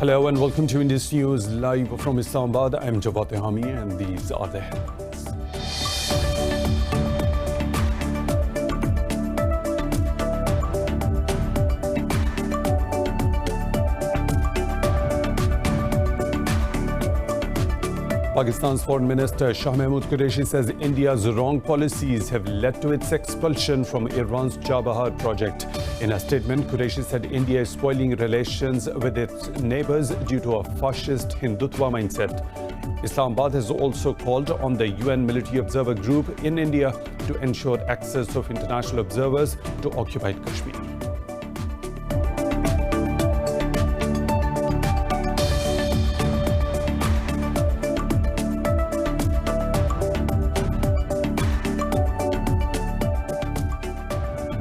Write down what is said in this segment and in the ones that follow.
Hello and welcome to Indus News live from Islamabad. I'm Jawad Hami and these are the headlines. Pakistan's Foreign Minister Shah Mahmood Qureshi says India's wrong policies have led to its expulsion from Iran's Chabahar project. In a statement, Qureshi said India is spoiling relations with its neighbors due to a fascist Hindutva mindset. Islamabad has also called on the UN Military Observer Group in India to ensure access of international observers to occupied Kashmir.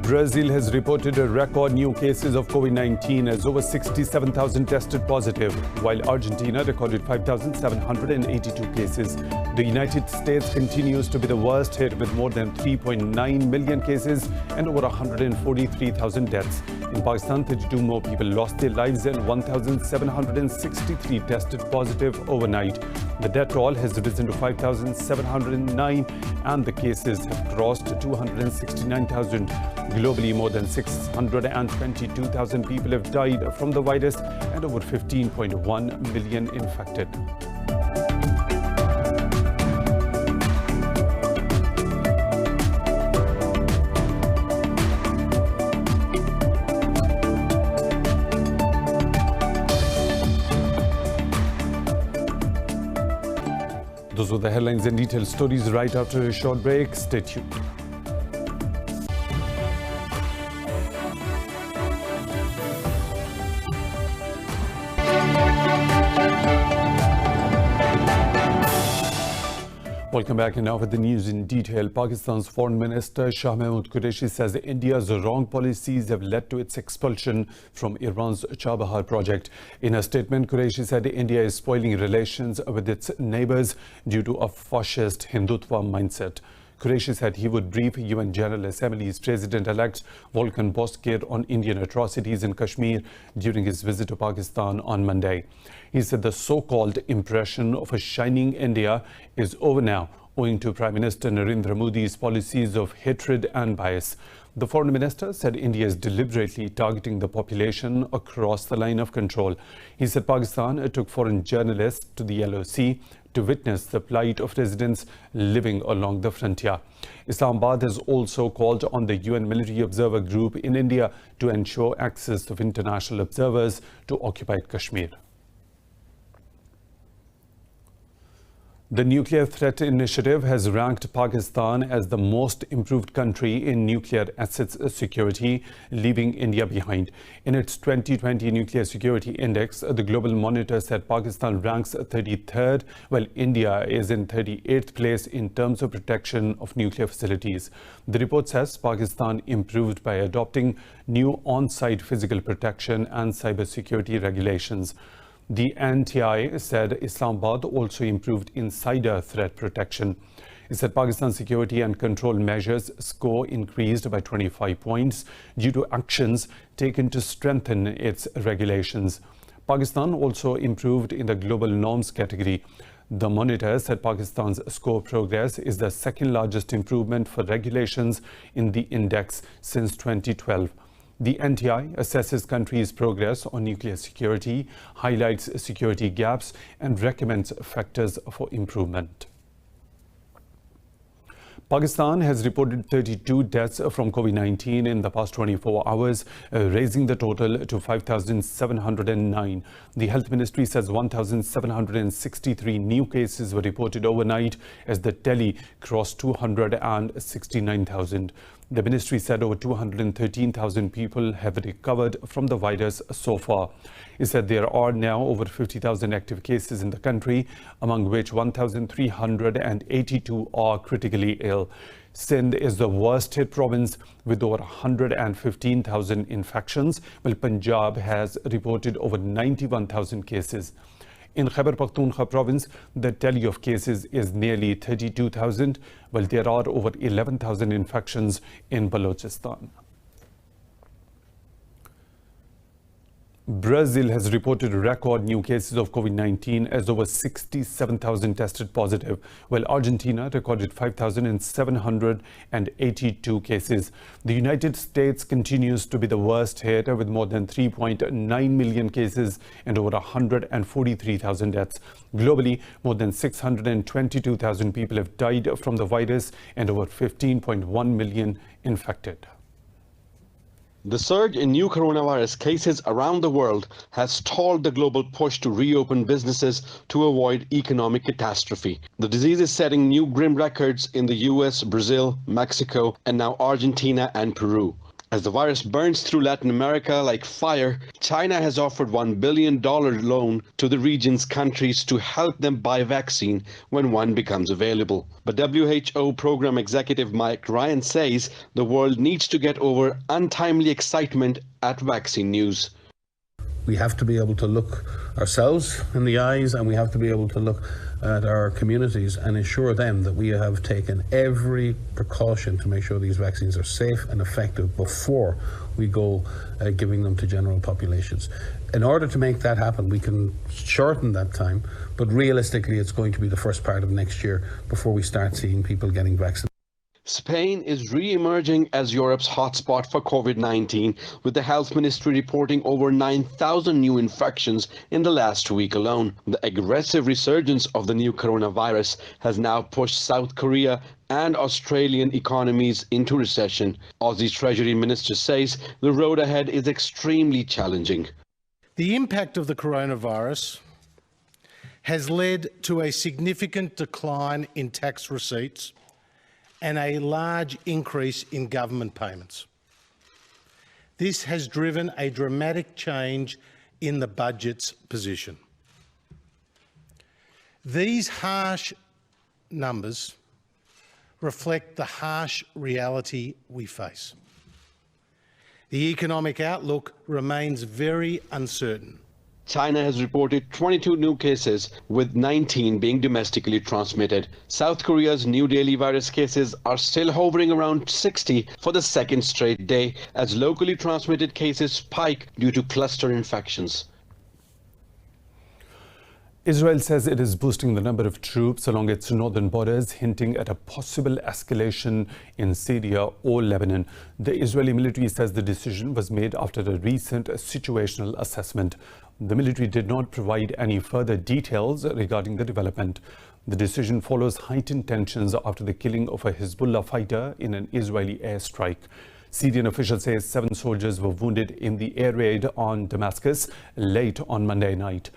Brazil has reported a record new cases of COVID-19 as over 67,000 tested positive, while Argentina recorded 5,782 cases. The United States continues to be the worst hit with more than 3.9 million cases and over 143,000 deaths. In Pakistan, 32 more people lost their lives and 1,763 tested positive overnight. The death toll has risen to 5,709 and the cases have crossed 269,000. Globally, more than 622,000 people have died from the virus and over 15.1 million infected. Those were the headlines and detailed stories right after a short break. Stay tuned. Welcome back, and now for the news in detail. Pakistan's Foreign Minister Shah Mahmood Qureshi says India's wrong policies have led to its expulsion from Iran's Chabahar project. In a statement, Qureshi said India is spoiling relations with its neighbors due to a fascist Hindutva mindset. Qureshi said he would brief UN General Assembly's President-elect Volkan Bozkır on Indian atrocities in Kashmir during his visit to Pakistan on Monday. He said the so-called impression of a shining India is over now, owing to Prime Minister Narendra Modi's policies of hatred and bias. The Foreign Minister said India is deliberately targeting the population across the line of control. He said Pakistan took foreign journalists to the LOC to witness the plight of residents living along the frontier. Islamabad has also called on the UN Military Observer Group in India to ensure access of international observers to occupied Kashmir. The Nuclear Threat Initiative has ranked Pakistan as the most improved country in nuclear assets security, leaving India behind. In its 2020 Nuclear Security Index, the global monitor said Pakistan ranks 33rd, while India is in 38th place in terms of protection of nuclear facilities. The report says Pakistan improved by adopting new on-site physical protection and cybersecurity regulations. The NTI said Islamabad also improved insider threat protection. It said Pakistan's security and control measures score increased by 25 points due to actions taken to strengthen its regulations. Pakistan also improved in the global norms category. The monitor said Pakistan's score progress is the second largest improvement for regulations in the index since 2012. The NTI assesses countries' progress on nuclear security, highlights security gaps, and recommends factors for improvement. Pakistan has reported 32 deaths from COVID-19 in the past 24 hours, raising the total to 5,709. The Health Ministry says 1,763 new cases were reported overnight as the tally crossed 269,000. The ministry said over 213,000 people have recovered from the virus so far. It said there are now over 50,000 active cases in the country, among which 1,382 are critically ill. Sindh is the worst hit province with over 115,000 infections, while Punjab has reported over 91,000 cases. In Khyber Pakhtunkhwa province, the tally of cases is nearly 32,000, while there are over 11,000 infections in Balochistan. Brazil has reported record new cases of COVID-19 as over 67,000 tested positive, while Argentina recorded 5,782 cases. The United States continues to be the worst hit with more than 3.9 million cases and over 143,000 deaths. Globally, more than 622,000 people have died from the virus and over 15.1 million infected. The surge in new coronavirus cases around the world has stalled the global push to reopen businesses to avoid economic catastrophe. The disease is setting new grim records in the US, Brazil, Mexico, and now Argentina and Peru. As the virus burns through Latin America like fire, China has offered $1 billion loan to the region's countries to help them buy vaccine when one becomes available. But WHO Program Executive Mike Ryan says the world needs to get over untimely excitement at vaccine news. We have to be able to look ourselves in the eyes, and we have to be able to look at our communities and ensure them that we have taken every precaution to make sure these vaccines are safe and effective before we go giving them to general populations. In order to make that happen, we can shorten that time, but realistically it's going to be the first part of next year before we start seeing people getting vaccinated. Spain is re-emerging as Europe's hotspot for COVID-19, with the health ministry reporting over 9,000 new infections in the last week alone. The aggressive resurgence of the new coronavirus has now pushed South Korea and Australian economies into recession. Aussie Treasury Minister says the road ahead is extremely challenging. The impact of the coronavirus has led to a significant decline in tax receipts and a large increase in government payments. This has driven a dramatic change in the budget's position. These harsh numbers reflect the harsh reality we face. The economic outlook remains very uncertain. China has reported 22 new cases, with 19 being domestically transmitted. South Korea's new daily virus cases are still hovering around 60 for the second straight day, as locally transmitted cases spike due to cluster infections. Israel says it is boosting the number of troops along its northern borders, hinting at a possible escalation in Syria or Lebanon. The Israeli military says the decision was made after a recent situational assessment. The military did not provide any further details regarding the development. The decision follows heightened tensions after the killing of a Hezbollah fighter in an Israeli airstrike. Syrian officials say 7 soldiers were wounded in the air raid on Damascus late on Monday night.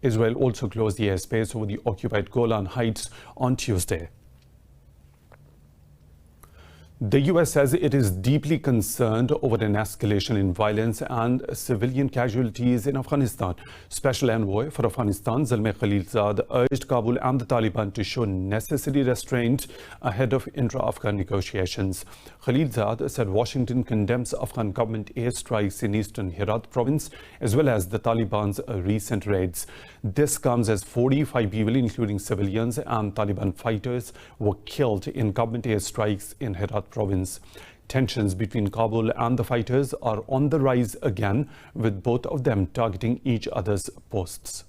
Israel also closed the airspace over the occupied Golan Heights on Tuesday. The US says it is deeply concerned over an escalation in violence and civilian casualties in Afghanistan. Special Envoy for Afghanistan, Zalmay Khalilzad, urged Kabul and the Taliban to show necessary restraint ahead of intra-Afghan negotiations. Khalilzad said Washington condemns Afghan government airstrikes in eastern Herat province, as well as the Taliban's recent raids. This comes as 45 people, including civilians and Taliban fighters, were killed in government airstrikes in Herat province. Tensions between Kabul and the fighters are on the rise again, with both of them targeting each other's posts.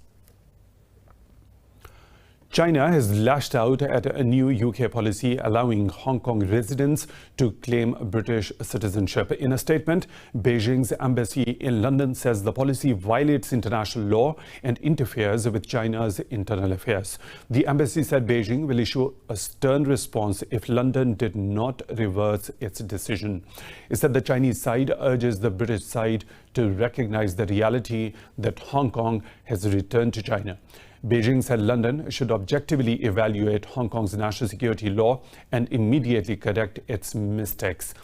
China has lashed out at a new UK policy allowing Hong Kong residents to claim British citizenship. In a statement, Beijing's embassy in London says the policy violates international law and interferes with China's internal affairs. The embassy said Beijing will issue a stern response if London did not reverse its decision. It said the Chinese side urges the British side to recognize the reality that Hong Kong has returned to China. Beijing said London should objectively evaluate Hong Kong's national security law and immediately correct its mistakes.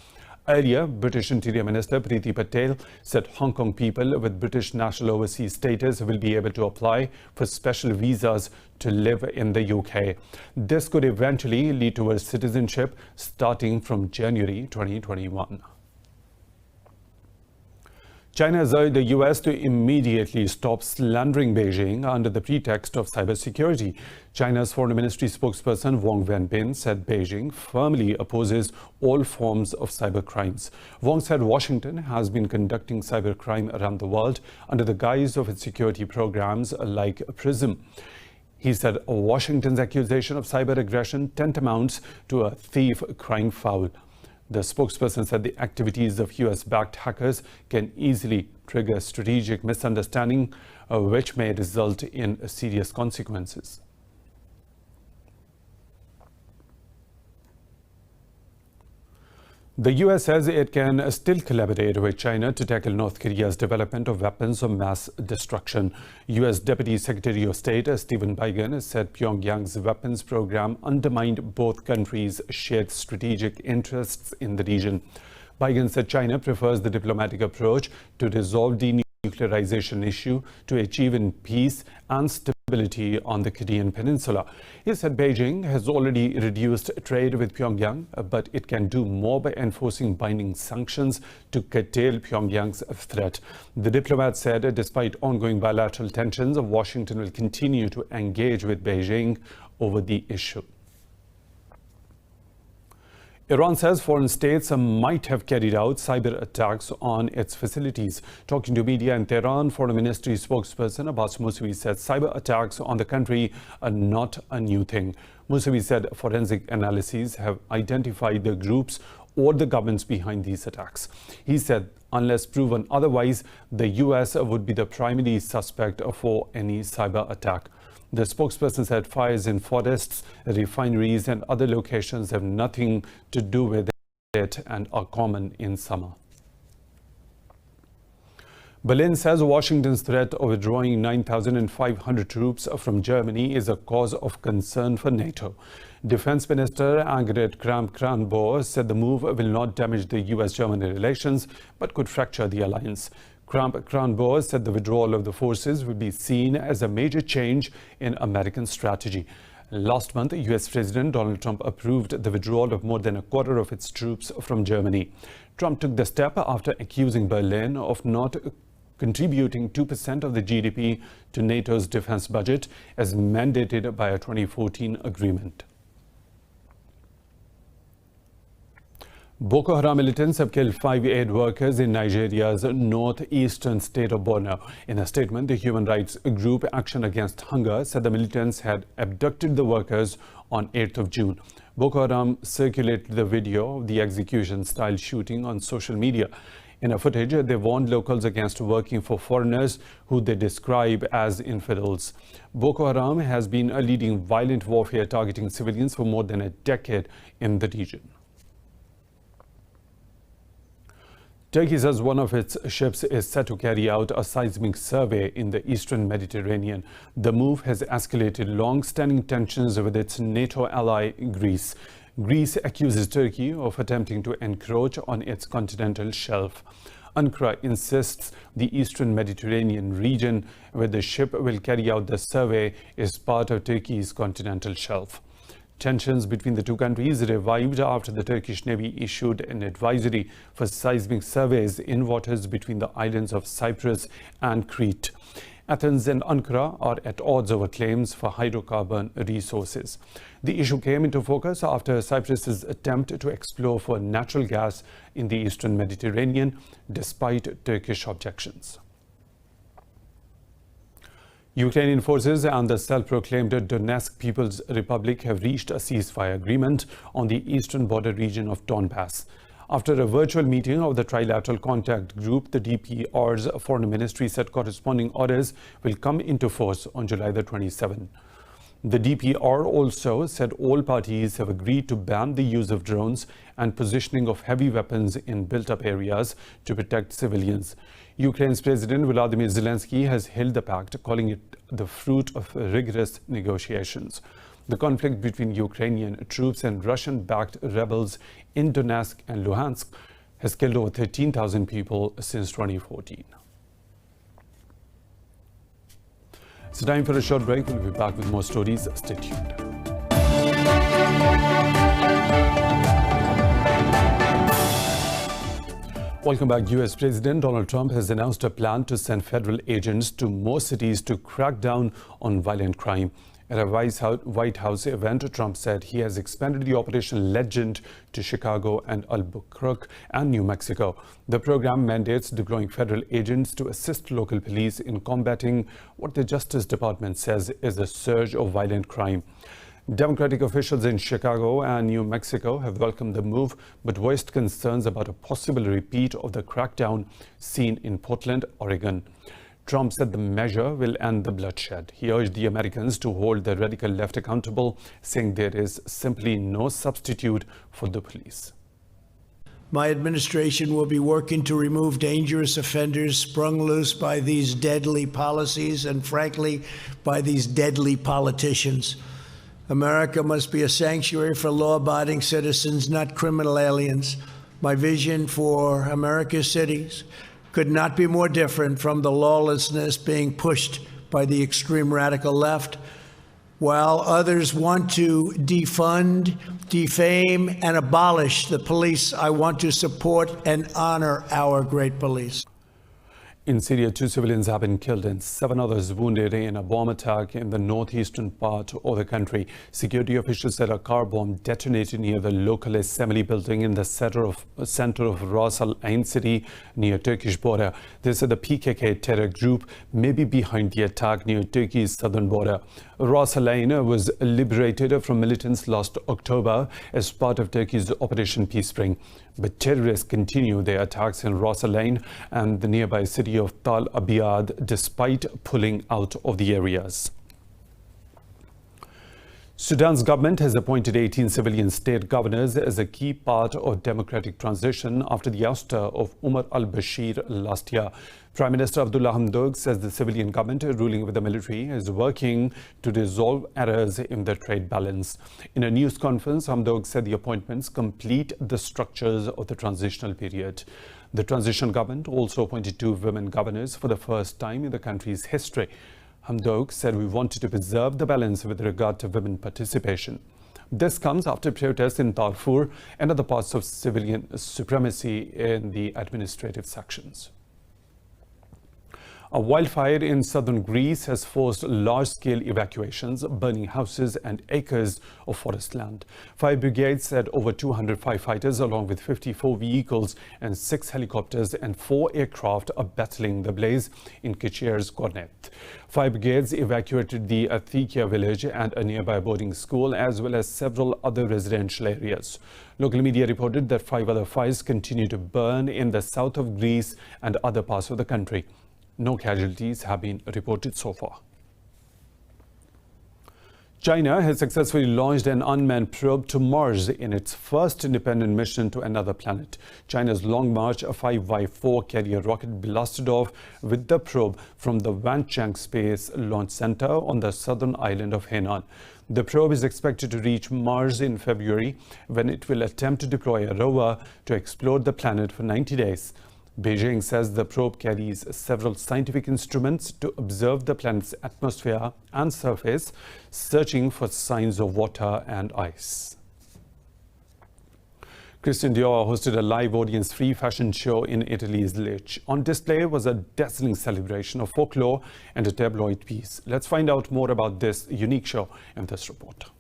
Earlier, British Interior Minister Priti Patel said Hong Kong people with British national overseas status will be able to apply for special visas to live in the UK. This could eventually lead towards citizenship starting from January 2021. China has urged the US to immediately stop slandering Beijing under the pretext of cybersecurity. China's Foreign Ministry spokesperson Wang Wenbin said Beijing firmly opposes all forms of cyber crimes. Wang said Washington has been conducting cybercrime around the world under the guise of its security programs like PRISM. He said Washington's accusation of cyber aggression tantamounts to a thief crying foul. The spokesperson said the activities of US-backed hackers can easily trigger strategic misunderstanding, which may result in serious consequences. The US says it can still collaborate with China to tackle North Korea's development of weapons of mass destruction. US Deputy Secretary of State Stephen Biegun said Pyongyang's weapons program undermined both countries' shared strategic interests in the region. Biegun said China prefers the diplomatic approach to resolve the denuclearization issue to achieve in peace and stability on the Korean peninsula. He said Beijing has already reduced trade with Pyongyang, but it can do more by enforcing binding sanctions to curtail Pyongyang's threat. The diplomat said despite ongoing bilateral tensions, Washington will continue to engage with Beijing over the issue. Iran says foreign states might have carried out cyber attacks on its facilities. Talking to media in Tehran, Foreign Ministry spokesperson Abbas Musavi said cyber attacks on the country are not a new thing. Musavi said forensic analyses have identified the groups or the governments behind these attacks. He said unless proven otherwise, the US would be the primary suspect for any cyber attack. The spokesperson said fires in forests, refineries and other locations have nothing to do with it and are common in summer. Berlin says Washington's threat of withdrawing 9,500 troops from Germany is a cause of concern for NATO. Defense Minister Annegret Kramp-Karrenbauer said the move will not damage the US-Germany relations but could fracture the alliance. Kramp-Karrenbauer said the withdrawal of the forces would be seen as a major change in American strategy. Last month, US President Donald Trump approved the withdrawal of more than a quarter of its troops from Germany. Trump took the step after accusing Berlin of not contributing 2% of the GDP to NATO's defense budget as mandated by a 2014 agreement. Boko Haram militants have killed 5 aid workers in Nigeria's northeastern state of Borno. In a statement, the human rights group Action Against Hunger said the militants had abducted the workers on 8th of June. Boko Haram circulated the video of the execution-style shooting on social media. In a footage, they warned locals against working for foreigners who they describe as infidels. Boko Haram has been leading violent warfare targeting civilians for more than a decade in the region. Turkey says one of its ships is set to carry out a seismic survey in the eastern Mediterranean. The move has escalated long-standing tensions with its NATO ally Greece. Greece accuses Turkey of attempting to encroach on its continental shelf. Ankara insists the eastern Mediterranean region where the ship will carry out the survey is part of Turkey's continental shelf. Tensions between the two countries revived after the Turkish Navy issued an advisory for seismic surveys in waters between the islands of Cyprus and Crete. Athens and Ankara are at odds over claims for hydrocarbon resources. The issue came into focus after Cyprus's attempt to explore for natural gas in the eastern Mediterranean, despite Turkish objections. Ukrainian forces and the self-proclaimed Donetsk People's Republic have reached a ceasefire agreement on the eastern border region of Donbass. After a virtual meeting of the Trilateral Contact Group, the DPR's foreign ministry said corresponding orders will come into force on July the 27th. The DPR also said all parties have agreed to ban the use of drones and positioning of heavy weapons in built-up areas to protect civilians. Ukraine's President Volodymyr Zelensky has hailed the pact, calling it the fruit of rigorous negotiations. The conflict between Ukrainian troops and Russian-backed rebels in Donetsk and Luhansk has killed over 13,000 people since 2014. It's time for a short break. We'll be back with more stories. Stay tuned. Welcome back. US President Donald Trump has announced a plan to send federal agents to more cities to crack down on violent crime. At a White House event, Trump said he has expanded the Operation Legend to Chicago and Albuquerque and New Mexico. The program mandates deploying federal agents to assist local police in combating what the Justice Department says is a surge of violent crime. Democratic officials in Chicago and New Mexico have welcomed the move, but voiced concerns about a possible repeat of the crackdown seen in Portland, Oregon. Trump said the measure will end the bloodshed. He urged the Americans to hold the radical left accountable, saying there is simply no substitute for the police. My administration will be working to remove dangerous offenders sprung loose by these deadly policies and, frankly, by these deadly politicians. America must be a sanctuary for law-abiding citizens, not criminal aliens. My vision for America's cities could not be more different from the lawlessness being pushed by the extreme radical left. While others want to defund, defame, and abolish the police, I want to support and honor our great police. In Syria, 2 civilians have been killed and 7 others wounded in a bomb attack in the northeastern part of the country. Security officials said a car bomb detonated near the local assembly building in the center of Ras Al Ain city near Turkish border. They said the PKK terror group may be behind the attack near Turkey's southern border. Ras Al Ain was liberated from militants last October as part of Turkey's Operation Peace Spring. But terrorists continue their attacks in Ras Al Ain and the nearby city of Tal Abyad despite pulling out of the areas. Sudan's government has appointed 18 civilian state governors as a key part of democratic transition after the ouster of Umar al-Bashir last year. Prime Minister Abdullah Hamdok says the civilian government ruling with the military is working to resolve errors in the trade balance. In a news conference, Hamdok said the appointments complete the structures of the transitional period. The transition government also appointed 2 women governors for the first time in the country's history. Hamdok said we wanted to preserve the balance with regard to women participation. This comes after protests in Darfur and other parts of civilian supremacy in the administrative sections. A wildfire in southern Greece has forced large-scale evacuations, burning houses and acres of forest land. Fire brigades said over 200 firefighters, along with 54 vehicles and 6 helicopters and 4 aircraft, are battling the blaze in Kechir's Gornet. Fire brigades evacuated the Athikia village and a nearby boarding school, as well as several other residential areas. Local media reported that 5 other fires continue to burn in the south of Greece and other parts of the country. No casualties have been reported so far. China has successfully launched an unmanned probe to Mars in its first independent mission to another planet. China's Long March 5Y4 carrier rocket blasted off with the probe from the Wancheng Space Launch Center on the southern island of Hainan. The probe is expected to reach Mars in February, when it will attempt to deploy a rover to explore the planet for 90 days. Beijing says the probe carries several scientific instruments to observe the planet's atmosphere and surface, searching for signs of water and ice. Christian Dior hosted a live audience-free fashion show in Italy's Lecce. On display was a dazzling celebration of folklore and a tabloid piece. Let's find out more about this unique show in this report.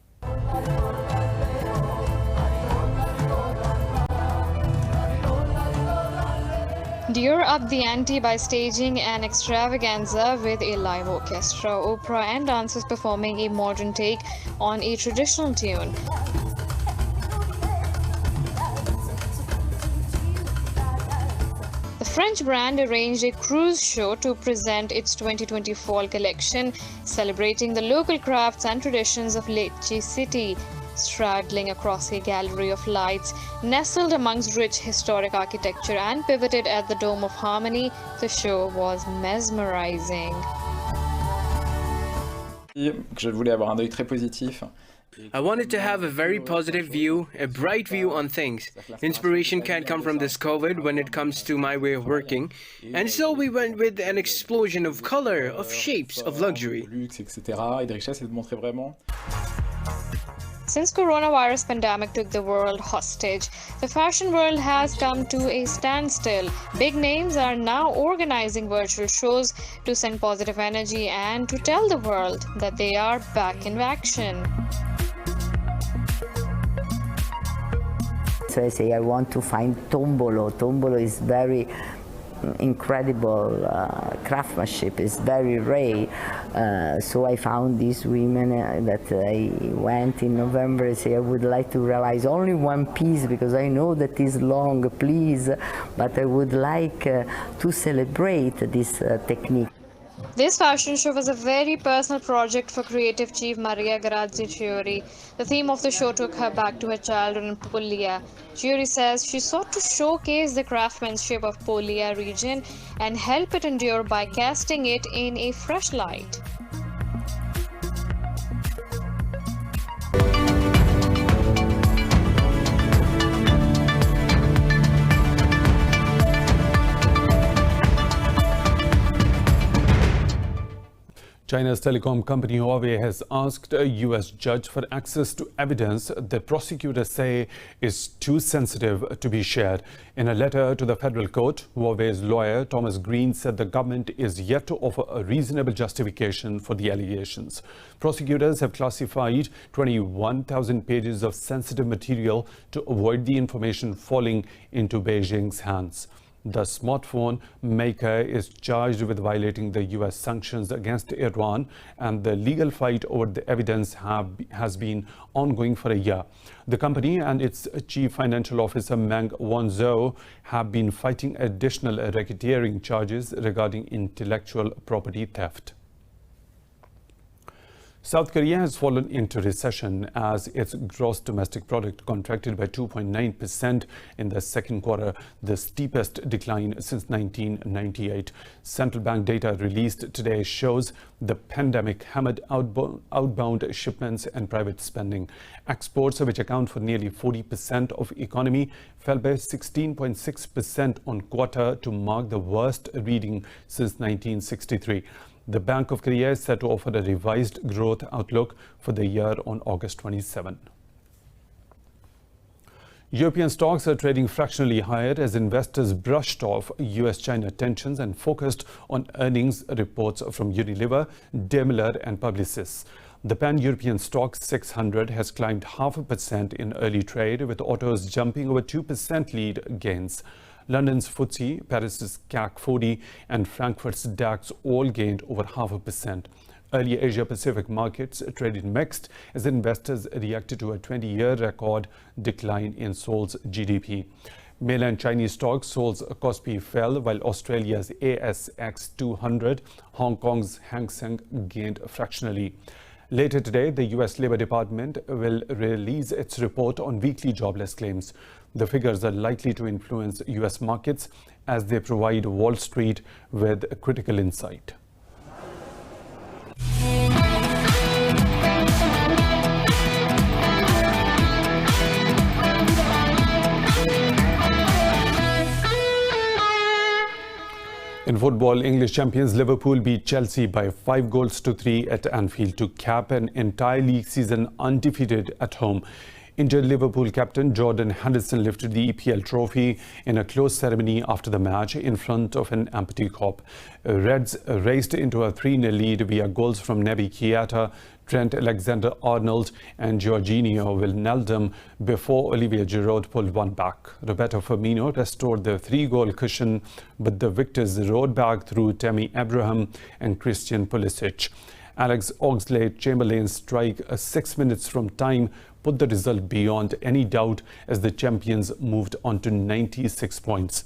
Dior upped the ante by staging an extravaganza with a live orchestra, opera and dancers performing a modern take on a traditional tune. The French brand arranged a cruise show to present its 2020 fall collection, celebrating the local crafts and traditions of Lecce city. Straddling across a gallery of lights, nestled amongst rich historic architecture and pivoted at the Dome of Harmony, the show was mesmerizing. Je voulais avoir un œil très positif. I wanted to have a very positive view, a bright view on things. Inspiration can't come from this COVID when it comes to my way of working. And so we went with an explosion of color, of shapes, of luxury. Luxe, etc. et de richesse, et de montrer vraiment. Since coronavirus pandemic took the world hostage, the fashion world has come to a standstill. Big names are now organizing virtual shows to send positive energy and to tell the world that they are back in action. So I say I want to find tombolo. Tombolo is very incredible craftsmanship, is very rare. So I found these women that I went in November and say I would like to realize only one piece because I know that is long, please, but I would like to celebrate this technique. This fashion show was a very personal project for creative chief Maria Grazzi Chiuri. The theme of the show took her back to her childhood in Puglia. Chiuri says she sought to showcase the craftsmanship of Puglia region and help it endure by casting it in a fresh light. China's telecom company Huawei has asked a U.S. judge for access to evidence that prosecutors say is too sensitive to be shared. In a letter to the federal court, Huawei's lawyer Thomas Green said the government is yet to offer a reasonable justification for the allegations. Prosecutors have classified 21,000 pages of sensitive material to avoid the information falling into Beijing's hands. The smartphone maker is charged with violating the U.S. sanctions against Iran, and the legal fight over the evidence has been ongoing for a year. The company and its chief financial officer Meng Wanzhou have been fighting additional racketeering charges regarding intellectual property theft. South Korea has fallen into recession as its gross domestic product contracted by 2.9% in the second quarter, the steepest decline since 1998. Central bank data released today shows the pandemic hammered outbound shipments and private spending. Exports, which account for nearly 40% of economy, fell by 16.6% on quarter to mark the worst reading since 1963. The Bank of Korea is set to offer a revised growth outlook for the year on August 27. European stocks are trading fractionally higher as investors brushed off US-China tensions and focused on earnings reports from Unilever, Daimler and Publicis. The pan-European stock 600 has climbed 0.5% in early trade, with autos jumping over 2% lead gains. London's FTSE, Paris's CAC 40 and Frankfurt's DAX all gained over 0.5%. Early Asia-Pacific markets traded mixed as investors reacted to a 20-year record decline in Seoul's GDP. Mainland Chinese stocks, Seoul's Kospi fell, while Australia's ASX 200, Hong Kong's Hang Seng gained fractionally. Later today, the U.S. Labor Department will release its report on weekly jobless claims. The figures are likely to influence U.S. markets as they provide Wall Street with critical insight. In football, English champions Liverpool beat Chelsea by 5-3 at Anfield to cap an entire league season undefeated at home. Injured Liverpool captain Jordan Henderson lifted the EPL trophy in a close ceremony after the match in front of an empty Kop. Reds raced into a 3-0 lead via goals from Naby Keita, Trent Alexander-Arnold and Jorginho Wijnaldum before Olivier Giroud pulled one back. Roberto Firmino restored the 3-goal cushion, but the victors rode back through Tammy Abraham and Christian Pulisic. Alex Oxlade-Chamberlain's strike 6 minutes from time put the result beyond any doubt as the champions moved on to 96 points.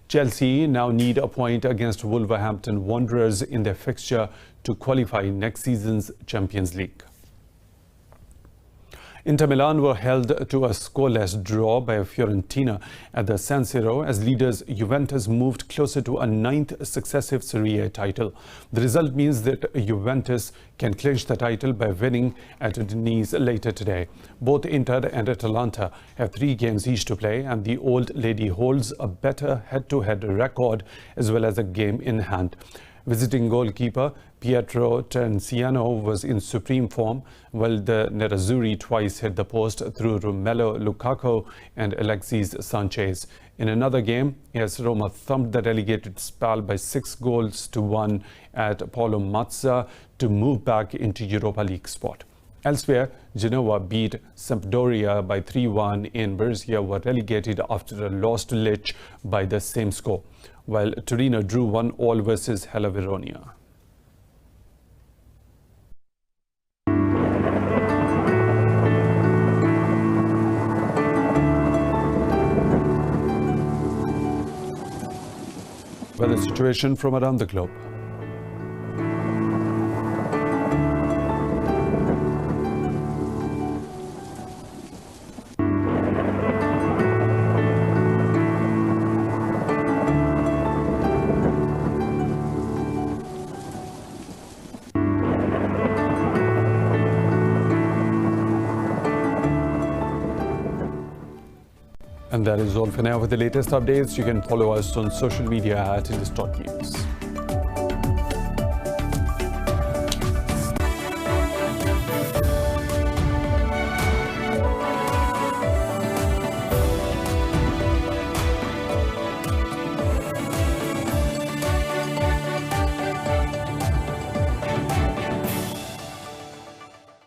Chelsea now need a point against Wolverhampton Wanderers in their fixture to qualify next season's Champions League. Inter Milan were held to a scoreless draw by Fiorentina at the San Siro as leaders Juventus moved closer to a 9th successive Serie A title. The result means that Juventus can clinch the title by winning at Udinese later today. Both Inter and Atalanta have 3 games each to play, and the old lady holds a better head-to-head record as well as a game in hand. Visiting goalkeeper Pietro Terziano was in supreme form, while the Nerazzurri twice hit the post through Romelu Lukaku and Alexis Sanchez. In another game, AS Roma thumped the relegated Spal by 6-1 at Paulo Mazza to move back into Europa League spot. Elsewhere, Genoa beat Sampdoria by 3-1 and Brescia were relegated after a loss to Lecce by the same score, while Torino drew 1-1 versus Hellas Verona. Weather situation from around the globe. And that is all for now. For the latest updates, you can follow us on social media at Indus News.